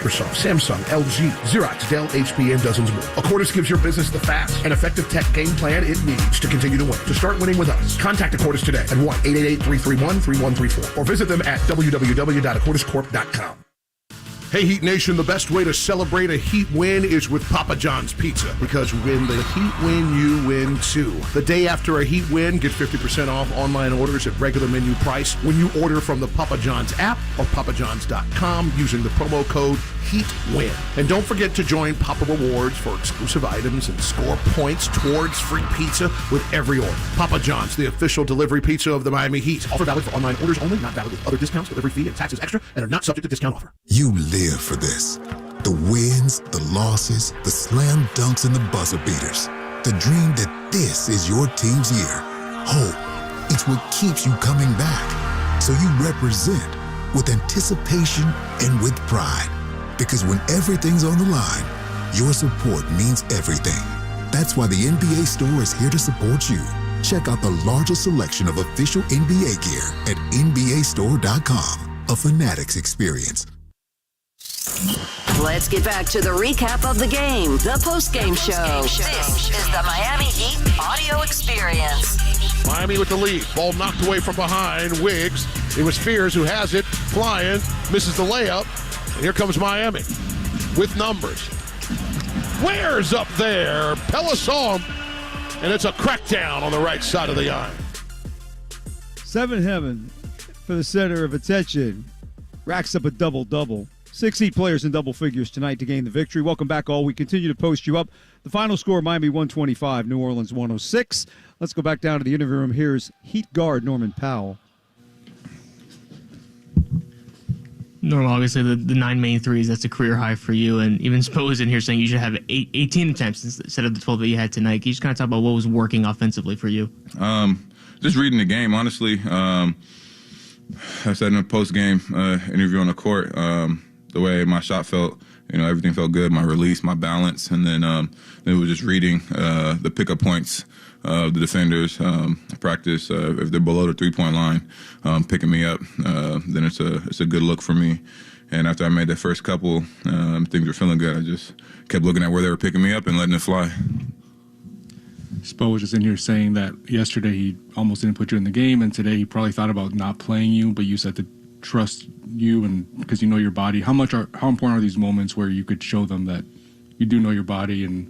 Microsoft, Samsung, LG, Xerox, Dell, HP, and dozens more. Accordis gives your business the fast and effective tech game plan it needs to continue to win. To start winning with us, contact Accordis today at 1-888-331-3134 or visit them at www.accordiscorp.com. Hey, Heat Nation, the best way to celebrate a Heat win is with Papa John's Pizza, because when the Heat win, you win too. The day after a Heat win, get 50% off online orders at regular menu price when you order from the Papa John's app or papajohns.com using the promo code HEATWIN. And don't forget to join Papa Rewards for exclusive items and score points towards free pizza with every order. Papa John's, the official delivery pizza of the Miami Heat. Offer valid for online orders only, not valid with other discounts, delivery fee, and taxes extra, and are not subject to discount offer. You live for this. The wins, the losses, the slam dunks, and the buzzer beaters. The dream that this is your team's year. Hope, it's what keeps you coming back. So you represent with anticipation and with pride. Because when everything's on the line, your support means everything. That's why the NBA Store is here to support you. Check out the largest selection of official NBA gear at NBAstore.com. A Fanatics experience. Let's get back to the recap of the game, the post-game show. This is the Miami Heat audio experience. Miami with the lead. Ball knocked away from behind. Wiggs. It was Fears who has it. Flying. Misses the layup. And here comes Miami with numbers. Ware's up there. Pella saw him. And it's a crackdown on the right side of the iron. 7 heaven for the center of attention. Racks up a double-double. 6 Heat players in double figures tonight to gain the victory. Welcome back, all. We continue to post you up. The final score, Miami 125, New Orleans 106. Let's go back down to the interview room. Here's Heat guard Norman Powell. Normal, obviously, the 9 main threes, that's a career high for you. And even Spo was in here saying you should have 18 attempts instead of the 12 that you had tonight. Can you just kind of talk about what was working offensively for you? Just reading the game, honestly. I said in a post-game interview on the court, the way my shot felt, everything felt good, my release, my balance. And then it was just reading the pickup points of the defenders. Practice, if they're below the three-point line, picking me up, then it's a good look for me. And after I made that first couple, things were feeling good. I just kept looking at where they were picking me up and letting it fly. Spo was just in here saying that yesterday he almost didn't put you in the game, and today he probably thought about not playing you, but you said to trust you, and because you know your body. How important are these moments where you could show them that you do know your body and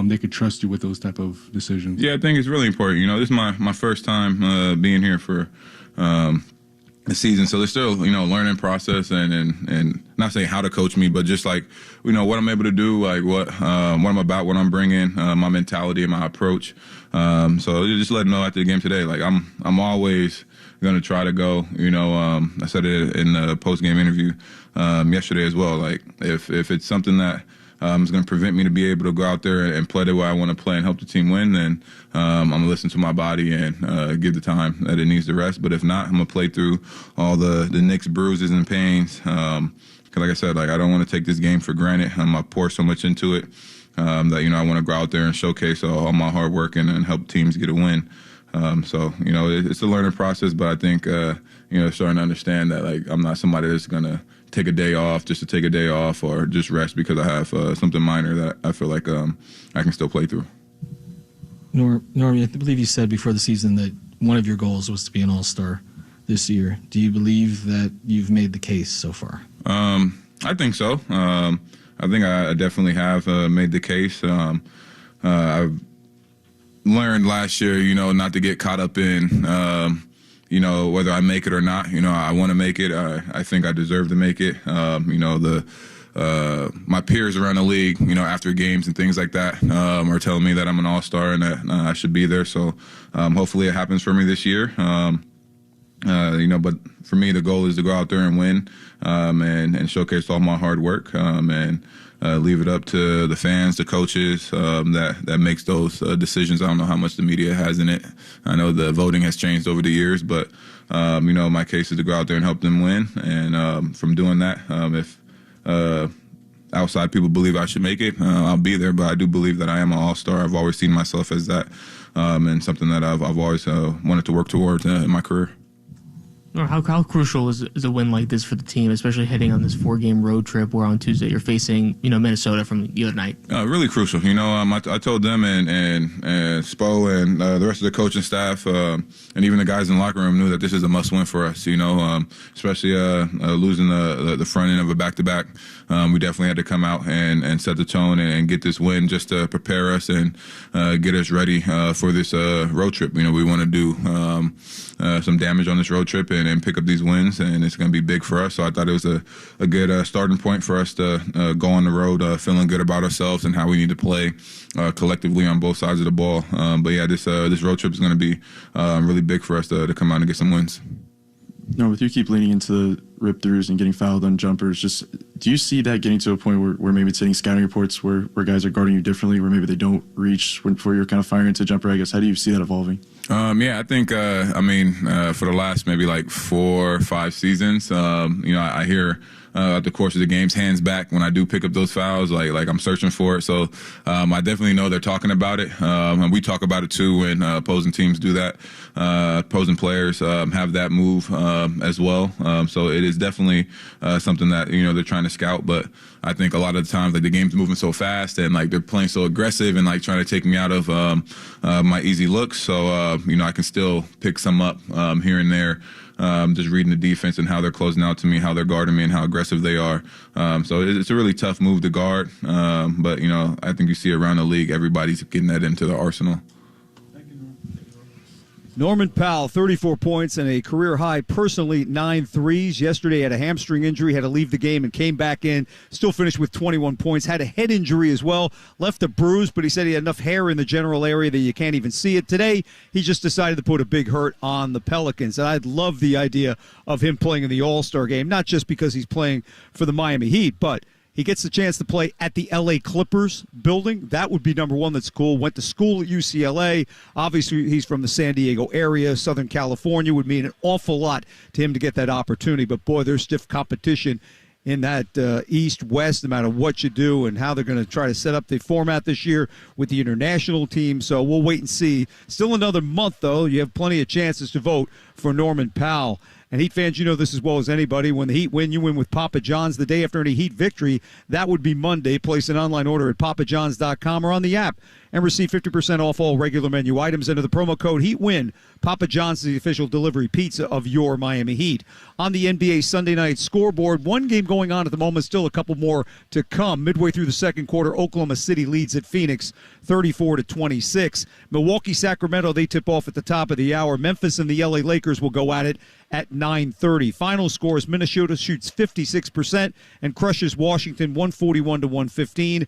they could trust you with those type of decisions? Yeah, I think it's really important. This is my first time being here for the season, so there's still learning process and not saying how to coach me, but just like what I'm able to do, like what I'm about, what I'm bringing, my mentality and my approach. So just let them know after the game today, like I'm always going to try to go. I said it in the post-game interview yesterday as well. Like if it's something that is going to prevent me to be able to go out there and play the way I want to play and help the team win, then I'm going to listen to my body and give the time that it needs to rest. But if not, I'm going to play through all the nicks, bruises, and pains. Because like I said, I don't want to take this game for granted. I pour so much into it that, I want to go out there and showcase all my hard work and help teams get a win. So, it's a learning process, but I think, starting to understand that, I'm not somebody that's going to take a day off just to take a day off or just rest because I have something minor that I feel like I can still play through. Norm, I believe you said before the season that one of your goals was to be an all-star this year. Do you believe that you've made the case so far? I think so. I think I definitely have made the case. I've learned last year, not to get caught up in, whether I make it or not. I want to make it. I think I deserve to make it. My peers around the league, after games and things like that, are telling me that I'm an all-star and that I should be there. So hopefully it happens for me this year. But for me, the goal is to go out there and win and showcase all my hard work and leave it up to the fans, the coaches that makes those decisions. I don't know how much the media has in it. I know the voting has changed over the years, but, my case is to go out there and help them win. And from doing that, if outside people believe I should make it, I'll be there. But I do believe that I am an all-star. I've always seen myself as that and something that I've always wanted to work towards in my career. Or how crucial is a win like this for the team, especially heading on this 4-game road trip where on Tuesday you're facing, Minnesota from the other night? Really crucial. I told them and Spo and the rest of the coaching staff and even the guys in the locker room knew that this is a must-win for us. Especially losing the front end of a back-to-back. We definitely had to come out and set the tone and get this win just to prepare us and get us ready for this road trip. We want to do some damage on this road trip and pick up these wins, and it's going to be big for us. So I thought it was a good starting point for us to go on the road feeling good about ourselves and how we need to play collectively on both sides of the ball. But yeah, this road trip is going to be really big for us to come out and get some wins. With you keep leaning into the rip-throughs and getting fouled on jumpers, do you see that getting to a point where maybe it's hitting scouting reports where guys are guarding you differently, where maybe they don't reach before you're kind of firing into a jumper? I guess, how do you see that evolving? I think, for the last maybe like 4 or 5 seasons, I hear at the course of the games, hands back when I do pick up those fouls, like I'm searching for it. So I definitely know they're talking about it. And we talk about it too when opposing teams do that. Opposing players have that move as well. So it is definitely something that, they're trying to scout. But I think a lot of the times, like the game's moving so fast and like they're playing so aggressive and like trying to take me out of my easy looks. So, I can still pick some up here and there. Just reading the defense and how they're closing out to me, how they're guarding me, and how aggressive they are. So it's a really tough move to guard. But, I think you see around the league, everybody's getting that into the arsenal. Norman Powell, 34 points and a career-high, personally, 9 threes. Yesterday had a hamstring injury, had to leave the game and came back in. Still finished with 21 points. Had a head injury as well. Left a bruise, but he said he had enough hair in the general area that you can't even see it. Today, he just decided to put a big hurt on the Pelicans. And I'd love the idea of him playing in the All-Star game, not just because he's playing for the Miami Heat, but he gets the chance to play at the L.A. Clippers building. That would be number one. That's cool. Went to school at UCLA. Obviously, he's from the San Diego area. Southern California would mean an awful lot to him to get that opportunity. But, boy, there's stiff competition in that East-West, no matter what you do and how they're going to try to set up the format this year with the international team. So we'll wait and see. Still another month, though. You have plenty of chances to vote for Norman Powell. And Heat fans, you know this as well as anybody. When the Heat win, you win with Papa John's the day after any Heat victory. That would be Monday. Place an online order at papajohns.com or on the app and receive 50% off all regular menu items. Enter the promo code HEATWIN. Papa John's is the official delivery pizza of your Miami Heat. On the NBA Sunday night scoreboard, one game going on at the moment, still a couple more to come. Midway through the second quarter, Oklahoma City leads at Phoenix 34-26. Milwaukee, Sacramento, they tip off at the top of the hour. Memphis and the LA Lakers will go at it at 9:30. Final scores, Minnesota shoots 56% and crushes Washington 141-115.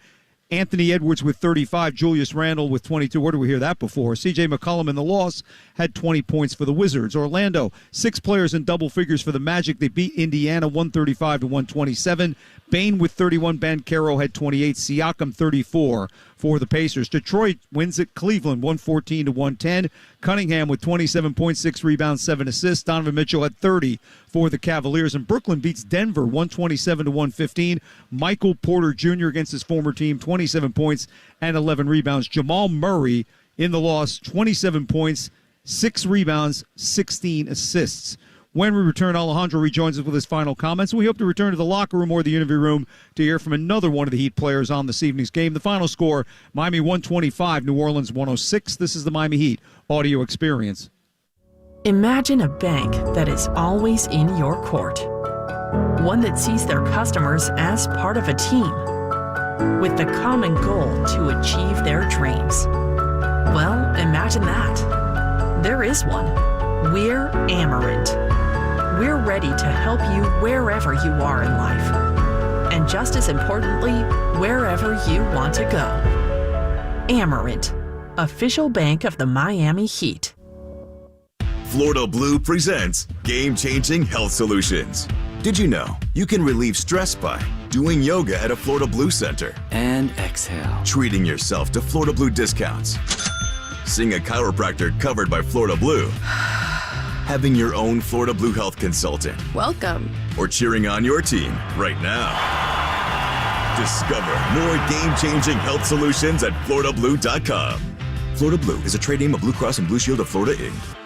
Anthony Edwards with 35, Julius Randle with 22. Where do we hear that before? C.J. McCollum in the loss had 20 points for the Wizards. Orlando, 6 players in double figures for the Magic. They beat Indiana 135-127. Bane with 31, Banchero had 28, Siakam 34 for the Pacers. Detroit wins at Cleveland 114-110. Cunningham with 27.6 rebounds, 7 assists. Donovan Mitchell had 30 for the Cavaliers. And Brooklyn beats Denver 127-115. Michael Porter Jr. against his former team, 27 points and 11 rebounds. Jamal Murray in the loss, 27 points, 6 rebounds, 16 assists. When we return, Alejandro rejoins us with his final comments. We hope to return to the locker room or the interview room to hear from another one of the Heat players on this evening's game. The final score, Miami 125, New Orleans 106. This is the Miami Heat Audio Experience. Imagine a bank that is always in your court. One that sees their customers as part of a team with the common goal to achieve their dreams. Well, imagine that. There is one. We're Amerant. We're ready to help you wherever you are in life. And just as importantly, wherever you want to go. Amerant, official bank of the Miami Heat. Florida Blue presents game-changing health solutions. Did you know you can relieve stress by doing yoga at a Florida Blue center? And exhale. Treating yourself to Florida Blue discounts. Seeing a chiropractor covered by Florida Blue. Having your own Florida Blue health consultant. Welcome. Or cheering on your team right now. Discover more game-changing health solutions at FloridaBlue.com. Florida Blue is a trade name of Blue Cross and Blue Shield of Florida, Inc.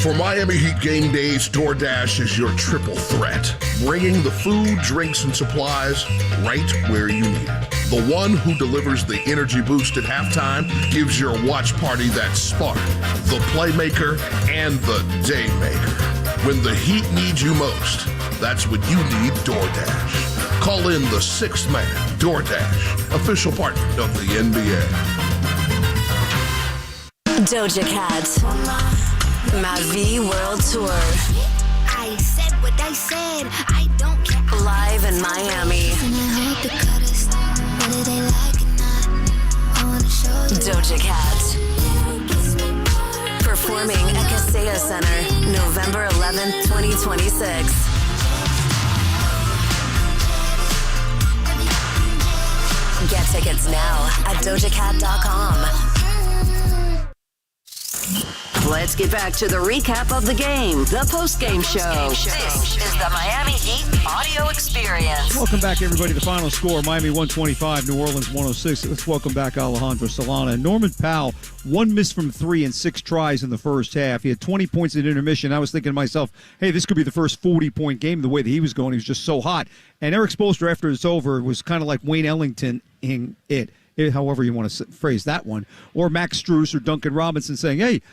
For Miami Heat game days, DoorDash is your triple threat, bringing the food, drinks, and supplies right where you need it. The one who delivers the energy boost at halftime gives your watch party that spark, the playmaker and the daymaker. When the Heat needs you most, that's when you need DoorDash. Call in the sixth man. DoorDash, official partner of the NBA. Doja Cat, Ma Vie World Tour. I said what I said. I don't care. Live in Miami. Doja Cat. Performing at Kaseya Center, November 11th, 2026. Get tickets now at dojacat.com. Let's get back to the recap of the game, the post-game show. This is the Miami Heat audio experience. Welcome back, everybody. The final score, Miami 125, New Orleans 106. Let's welcome back Alejandro Solana. Norman Powell, 1 miss from 3 and 6 tries in the first half. He had 20 points at intermission. I was thinking to myself, hey, this could be the first 40-point game the way that he was going. He was just so hot. And Eric Spoelstra, after it's over, was kind of like Wayne Ellington-ing it, however you want to phrase that one, or Max Strus or Duncan Robinson saying, hey,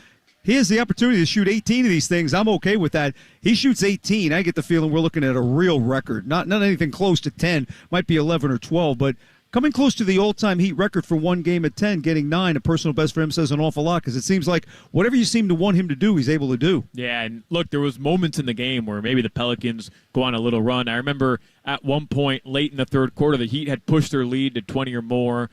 he has the opportunity to shoot 18 of these things. I'm okay with that. He shoots 18. I get the feeling we're looking at a real record. Not anything close to 10. Might be 11 or 12, but coming close to the all-time Heat record for one game at 10, getting 9, a personal best for him, says an awful lot because it seems like whatever you seem to want him to do, he's able to do. Yeah, and look, there was moments in the game where maybe the Pelicans go on a little run. I remember at one point late in the third quarter, the Heat had pushed their lead to 20 or more.